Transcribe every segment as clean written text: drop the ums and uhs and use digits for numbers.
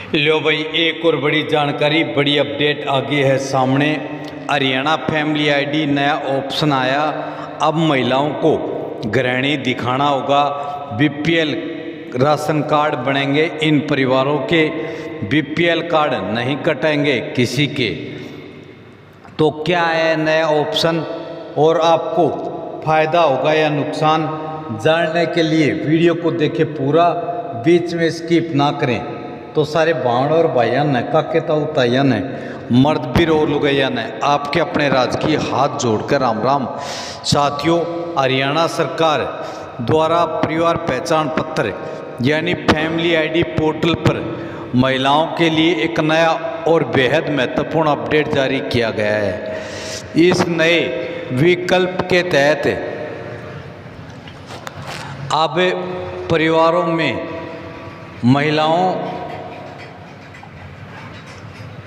लो भाई, एक और बड़ी जानकारी, बड़ी अपडेट आ गई है सामने। हरियाणा फैमिली आईडी नया ऑप्शन आया। अब महिलाओं को गृहिणी दिखाना होगा। बीपीएल राशन कार्ड बनेंगे इन परिवारों के, बीपीएल कार्ड नहीं कटेंगे किसी के। तो क्या है नया ऑप्शन और आपको फ़ायदा होगा या नुकसान, जानने के लिए वीडियो को देखें पूरा, बीच में स्किप ना करें। तो सारे भाण और भाइया ने काके ताया ने मर्द बीर और लुगैया ने आपके अपने राजकीय हाथ जोड़कर राम राम। साथियों, हरियाणा सरकार द्वारा परिवार पहचान पत्र यानी फैमिली आईडी पोर्टल पर महिलाओं के लिए एक नया और बेहद महत्वपूर्ण अपडेट जारी किया गया है। इस नए विकल्प के तहत अब परिवारों में महिलाओं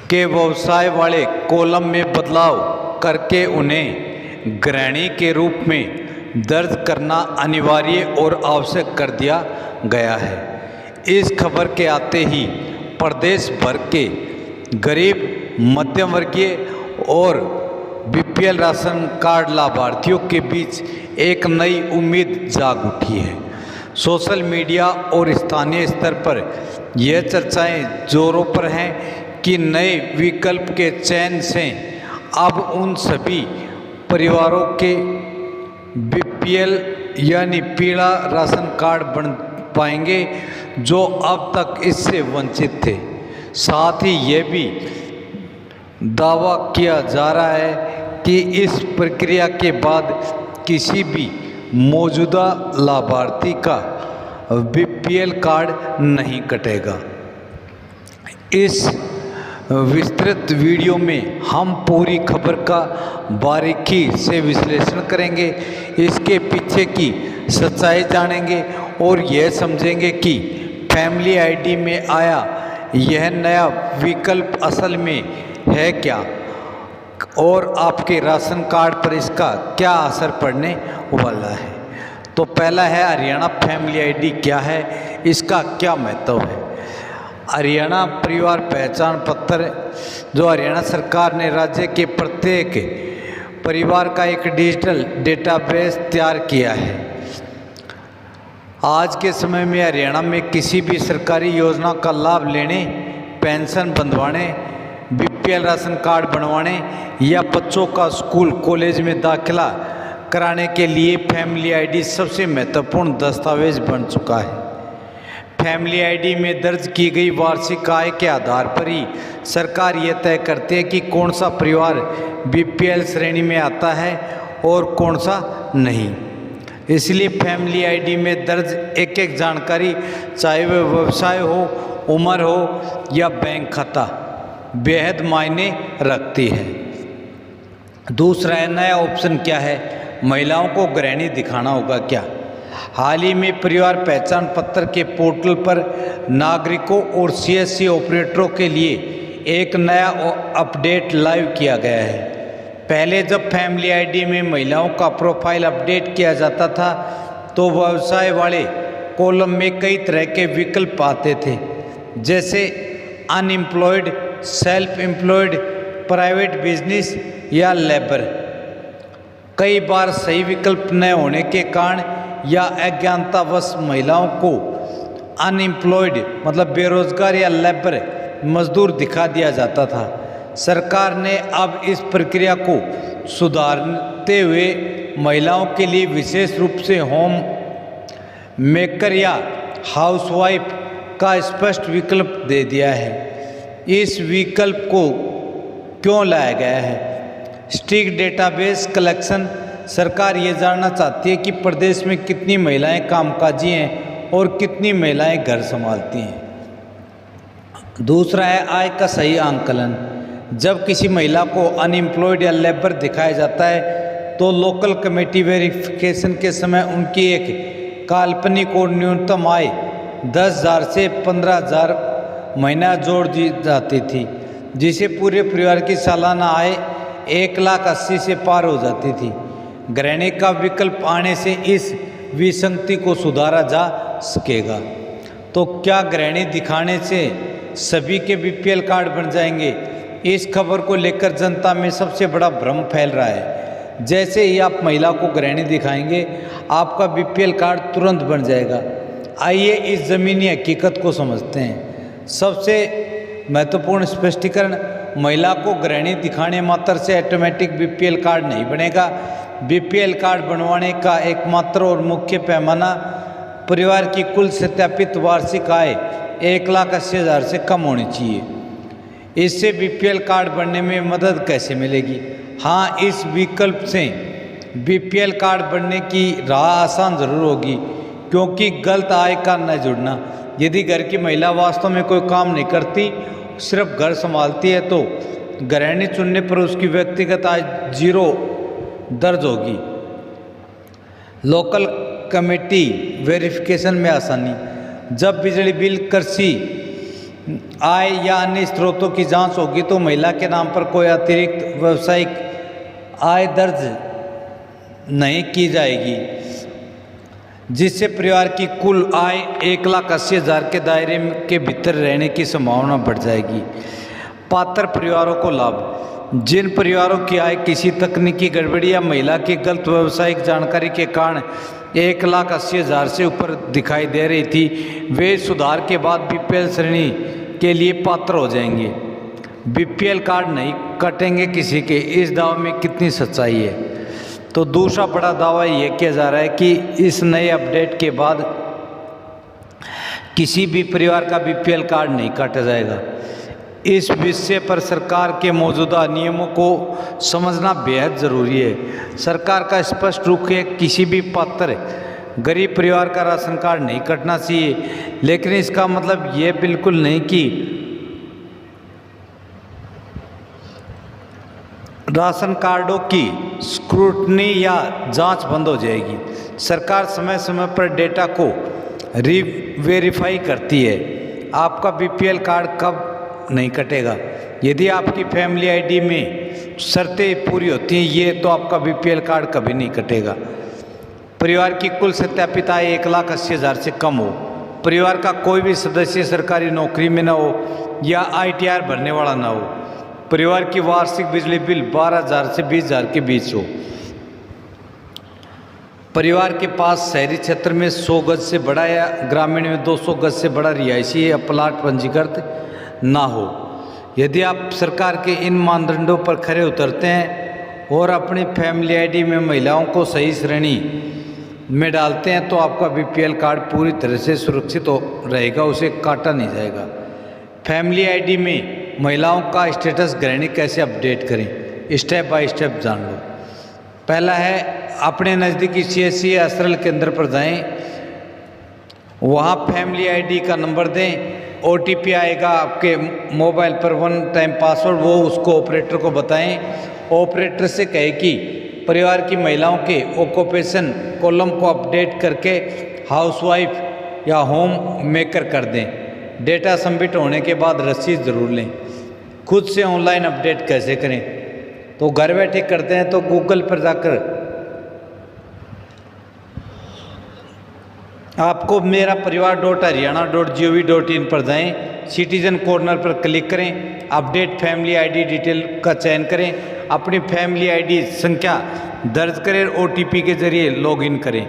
के व्यवसाय वाले कॉलम में बदलाव करके उन्हें गृहिणी के रूप में दर्ज करना अनिवार्य और आवश्यक कर दिया गया है। इस खबर के आते ही प्रदेश भर के गरीब, मध्यम वर्गीय और बीपीएल राशन कार्ड लाभार्थियों के बीच एक नई उम्मीद जाग उठी है। सोशल मीडिया और स्थानीय स्तर पर यह चर्चाएं जोरों पर हैं कि नए विकल्प के चयन से अब उन सभी परिवारों के बीपीएल यानी पीला राशन कार्ड बन पाएंगे जो अब तक इससे वंचित थे। साथ ही ये भी दावा किया जा रहा है कि इस प्रक्रिया के बाद किसी भी मौजूदा लाभार्थी का बीपीएल कार्ड नहीं कटेगा। इस विस्तृत वीडियो में हम पूरी खबर का बारीकी से विश्लेषण करेंगे, इसके पीछे की सच्चाई जानेंगे और यह समझेंगे कि फैमिली आईडी में आया यह नया विकल्प असल में है क्या और आपके राशन कार्ड पर इसका क्या असर पड़ने वाला है। तो पहला है हरियाणा फैमिली आईडी क्या है, इसका क्या महत्व है। हरियाणा परिवार पहचान पत्र जो हरियाणा सरकार ने राज्य के प्रत्येक परिवार का एक डिजिटल डेटाबेस तैयार किया है। आज के समय में हरियाणा में किसी भी सरकारी योजना का लाभ लेने, पेंशन बंधवाने, बीपीएल राशन कार्ड बनवाने या बच्चों का स्कूल कॉलेज में दाखिला कराने के लिए फैमिली आईडी सबसे महत्वपूर्ण दस्तावेज बन चुका है। फैमिली आईडी में दर्ज की गई वार्षिक आय के आधार पर ही सरकार यह तय करती है कि कौन सा परिवार बीपीएल श्रेणी में आता है और कौन सा नहीं। इसलिए फैमिली आईडी में दर्ज एक एक जानकारी, चाहे वह व्यवसाय हो, उम्र हो या बैंक खाता, बेहद मायने रखती है। दूसरा नया ऑप्शन क्या है, महिलाओं को गृहिणी दिखाना होगा क्या। हाल ही में परिवार पहचान पत्र के पोर्टल पर नागरिकों और सीएससी ऑपरेटरों के लिए एक नया अपडेट लाइव किया गया है। पहले जब फैमिली आईडी में महिलाओं का प्रोफाइल अपडेट किया जाता था तो व्यवसाय वाले कॉलम में कई तरह के विकल्प आते थे, जैसे unemployed, self employed, private business या लेबर। कई बार सही विकल्प न होने के कारण या अज्ञानतावश महिलाओं को अनएम्प्लॉयड मतलब बेरोजगार या लेबर मजदूर दिखा दिया जाता था। सरकार ने अब इस प्रक्रिया को सुधारते हुए महिलाओं के लिए विशेष रूप से होम मेकर या हाउसवाइफ का स्पष्ट विकल्प दे दिया है। इस विकल्प को क्यों लाया गया है? Strict database collection. सरकार ये जानना चाहती है कि प्रदेश में कितनी महिलाएं कामकाजी हैं और कितनी महिलाएं घर संभालती हैं। दूसरा है आय का सही आंकलन। जब किसी महिला को अनएम्प्लॉयड या लेबर दिखाया जाता है तो लोकल कमेटी वेरिफिकेशन के समय उनकी एक काल्पनिक और न्यूनतम आय 10,000 से 15,000 महीना जोड़ दी जाती थी, जिसे पूरे परिवार की सालाना आय 1,80,000 से पार हो जाती थी। गृहिणी का विकल्प आने से इस विसंगति को सुधारा जा सकेगा। तो क्या गृहिणी दिखाने से सभी के बीपीएल कार्ड बन जाएंगे। इस खबर को लेकर जनता में सबसे बड़ा भ्रम फैल रहा है। जैसे ही आप महिला को गृहिणी दिखाएंगे, आपका बीपीएल कार्ड तुरंत बन जाएगा। आइए इस ज़मीनी हकीकत को समझते हैं। सबसे महत्वपूर्ण स्पष्टीकरण, महिला को गृहिणी दिखाने मात्र से ऑटोमेटिक बीपीएल कार्ड नहीं बनेगा। बीपीएल कार्ड बनवाने का एकमात्र और मुख्य पैमाना परिवार की कुल सत्यापित वार्षिक आय 1,80,000 से कम होनी चाहिए। इससे बीपीएल कार्ड बनने में मदद कैसे मिलेगी? हाँ, इस विकल्प से बीपीएल कार्ड बनने की राह आसान ज़रूर होगी, क्योंकि गलत आय का न जुड़ना। यदि घर की महिला वास्तव में कोई काम नहीं करती, सिर्फ घर संभालती है, तो गृहिणी चुनने पर उसकी व्यक्तिगत आय 0 दर्ज होगी। लोकल कमेटी वेरिफिकेशन में आसानी, जब बिजली बिल, कृषि आय या अन्य स्रोतों की जांच होगी तो महिला के नाम पर कोई अतिरिक्त व्यावसायिक आय दर्ज नहीं की जाएगी, जिससे परिवार की कुल आय 1,80,000 के दायरे के भीतर रहने की संभावना बढ़ जाएगी। पात्र परिवारों को लाभ, जिन परिवारों की आय किसी तकनीकी गड़बड़ी या महिला की गलत व्यावसायिक जानकारी के कारण 1,80,000 से ऊपर दिखाई दे रही थी, वे सुधार के बाद बीपीएल श्रेणी के लिए पात्र हो जाएंगे। बीपीएल कार्ड नहीं कटेंगे किसी के, इस दावे में कितनी सच्चाई है? तो दूसरा बड़ा दावा यह किया जा रहा है कि इस नए अपडेट के बाद किसी भी परिवार का बीपीएल कार्ड नहीं काटा जाएगा। इस विषय पर सरकार के मौजूदा नियमों को समझना बेहद ज़रूरी है। सरकार का स्पष्ट रुख है, किसी भी पात्र गरीब परिवार का राशन कार्ड नहीं कटना चाहिए, लेकिन इसका मतलब ये बिल्कुल नहीं कि राशन कार्डों की स्क्रूटनी या जांच बंद हो जाएगी। सरकार समय समय पर डेटा को वेरीफाई करती है। आपका बीपीएल कार्ड कब नहीं कटेगा? यदि आपकी फैमिली आईडी में शर्तें पूरी होती हैं ये, तो आपका बीपीएल कार्ड कभी नहीं कटेगा। परिवार की कुल सत्यापित आय 1,80,000 से कम हो, परिवार का कोई भी सदस्य सरकारी नौकरी में न हो या आईटीआर भरने वाला न हो, परिवार की वार्षिक बिजली बिल 12,000 से 20,000 के बीच हो, परिवार के पास शहरी क्षेत्र में 100 गज से बड़ा या ग्रामीण में 200 गज से बड़ा रिहायशी या प्लाट पंजीकृत ना हो। यदि आप सरकार के इन मानदंडों पर खरे उतरते हैं और अपनी फैमिली आईडी में महिलाओं को सही श्रेणी में डालते हैं, तो आपका बीपीएल कार्ड पूरी तरह से सुरक्षित रहेगा, उसे काटा नहीं जाएगा। फैमिली आईडी में महिलाओं का स्टेटस गृहिणी कैसे अपडेट करें, स्टेप बाय स्टेप जान लो। पहला है, अपने नज़दीकी सीएससी या सरल केंद्र पर जाएं, वहाँ फैमिली आईडी का नंबर दें, ओटीपी आएगा आपके मोबाइल पर 1 टाइम पासवर्ड, वो उसको ऑपरेटर को बताएं। ऑपरेटर से कहे कि परिवार की महिलाओं के ऑक्यूपेशन कॉलम को अपडेट करके हाउसवाइफ या होम मेकर कर दें। डेटा सबमिट होने के बाद रसीद ज़रूर लें। खुद से ऑनलाइन अपडेट कैसे करें? तो घर बैठे करते हैं तो गूगल पर जाकर आपको मेरा परिवार.हरियाणा.gov.in पर जाएं, सिटीजन कॉर्नर पर क्लिक करें, अपडेट फैमिली आईडी डिटेल का चयन करें, अपनी फैमिली आईडी संख्या दर्ज करें, ओटीपी के जरिए लॉगिन करें।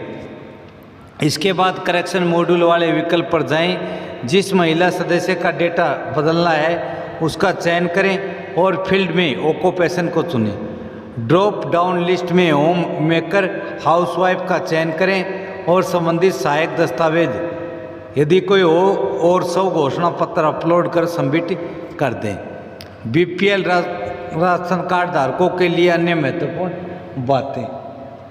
इसके बाद करेक्शन मॉड्यूल वाले विकल्प पर जाएं, जिस महिला सदस्य का डेटा बदलना है उसका चयन करें और फील्ड में ऑक्यूपेशन को चुनें। ड्रॉप डाउन लिस्ट में होम मेकर हाउसवाइफ का चयन करें और संबंधित सहायक दस्तावेज यदि कोई हो और 100 घोषणा पत्र अपलोड कर सबमिट कर दें। बीपीएल राशन कार्ड धारकों के लिए अन्य महत्वपूर्ण बातें,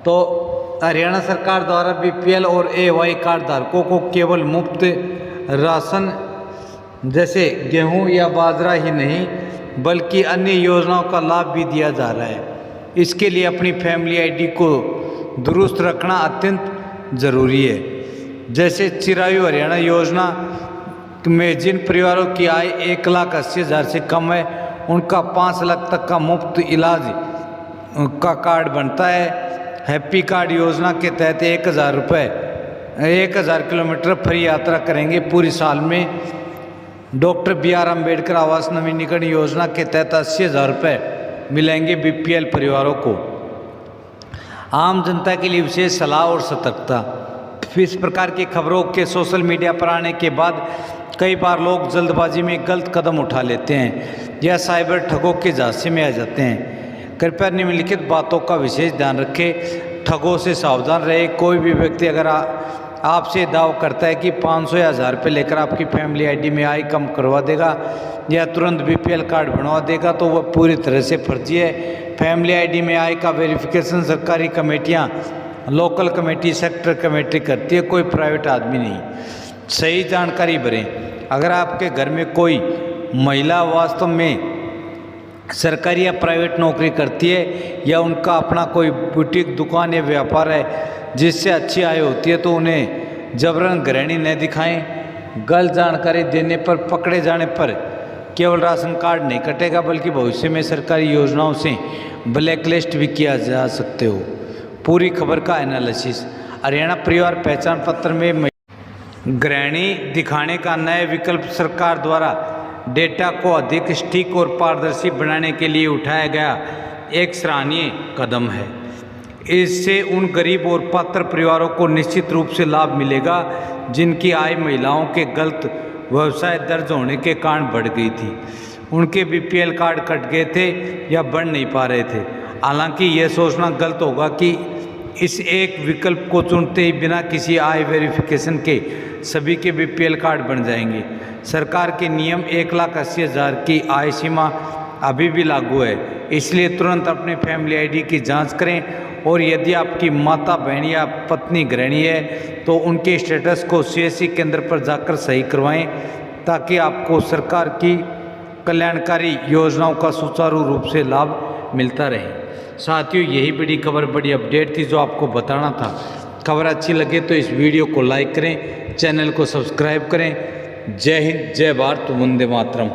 तो हरियाणा सरकार द्वारा बीपीएल और एवाई कार्ड धारकों को केवल मुफ्त राशन जैसे गेहूं या बाजरा ही नहीं बल्कि अन्य योजनाओं का लाभ भी दिया जा रहा है। इसके लिए अपनी फैमिली आईडी को दुरुस्त रखना अत्यंत ज़रूरी है। जैसे चिरायु हरियाणा योजना में जिन परिवारों की आय 1,80,000 से कम है उनका 5 लाख तक का मुफ्त इलाज का कार्ड बनता है। हैप्पी कार्ड योजना के तहत 1,000 किलोमीटर फ्री यात्रा करेंगे पूरी साल में डॉक्टर BR अम्बेडकर आवास नवीनीकरण योजना के तहत 80,000 रुपये मिलेंगे BPL परिवारों को। आम जनता के लिए विशेष सलाह और सतर्कता। इस प्रकार की खबरों के सोशल मीडिया पर आने के बाद कई बार लोग जल्दबाजी में गलत कदम उठा लेते हैं या साइबर ठगों के झांसे में आ जाते हैं। कृपया निम्नलिखित बातों का विशेष ध्यान रखें। ठगों से सावधान रहे। कोई भी व्यक्ति अगर आपसे दावा करता है कि 500 या 1000 रुपये लेकर आपकी फैमिली ID में आय कम करवा देगा या तुरंत BPL कार्ड बनवा देगा तो वह पूरी तरह से फर्जी है। फैमिली ID में आय का वेरिफिकेशन सरकारी कमेटियां, लोकल कमेटी, सेक्टर कमेटी करती है, कोई प्राइवेट आदमी नहीं। सही जानकारी भरें। अगर आपके घर में कोई महिला वास्तव में सरकारी या प्राइवेट नौकरी करती है या उनका अपना कोई बुटीक, दुकान या व्यापार है जिससे अच्छी आय होती है तो उन्हें जबरन गृहिणी न दिखाएं। गलत जानकारी देने पर, पकड़े जाने पर केवल राशन कार्ड नहीं कटेगा बल्कि भविष्य में सरकारी योजनाओं से ब्लैकलिस्ट भी किया जा सकते हो। पूरी खबर का एनालिसिस। हरियाणा परिवार पहचान पत्र में गृहिणी दिखाने का नया विकल्प सरकार द्वारा डेटा को अधिक सटीक और पारदर्शी बनाने के लिए उठाया गया एक सराहनीय कदम है। इससे उन गरीब और पात्र परिवारों को निश्चित रूप से लाभ मिलेगा जिनकी आय महिलाओं के गलत व्यवसाय दर्ज होने के कारण बढ़ गई थी। उनके BPL कार्ड कट गए थे या बन नहीं पा रहे थे। हालांकि यह सोचना गलत होगा कि इस एक विकल्प को चुनते ही बिना किसी आय वेरिफिकेशन के सभी के BPL कार्ड बन जाएंगे। सरकार के नियम 1,80,000 की आय सीमा अभी भी लागू है, इसलिए तुरंत अपनी फैमिली ID की जांच करें और यदि आपकी माता, बहन या पत्नी गृहिणी है तो उनके स्टेटस को CSC केंद्र पर जाकर सही करवाएं ताकि आपको सरकार की कल्याणकारी योजनाओं का सुचारू रूप से लाभ मिलता रहे। साथियों, यही बड़ी खबर, बड़ी अपडेट थी जो आपको बताना था। खबर अच्छी लगे तो इस वीडियो को लाइक करें, चैनल को सब्सक्राइब करें। जय हिंद, जय भारत, वंदे मातरम।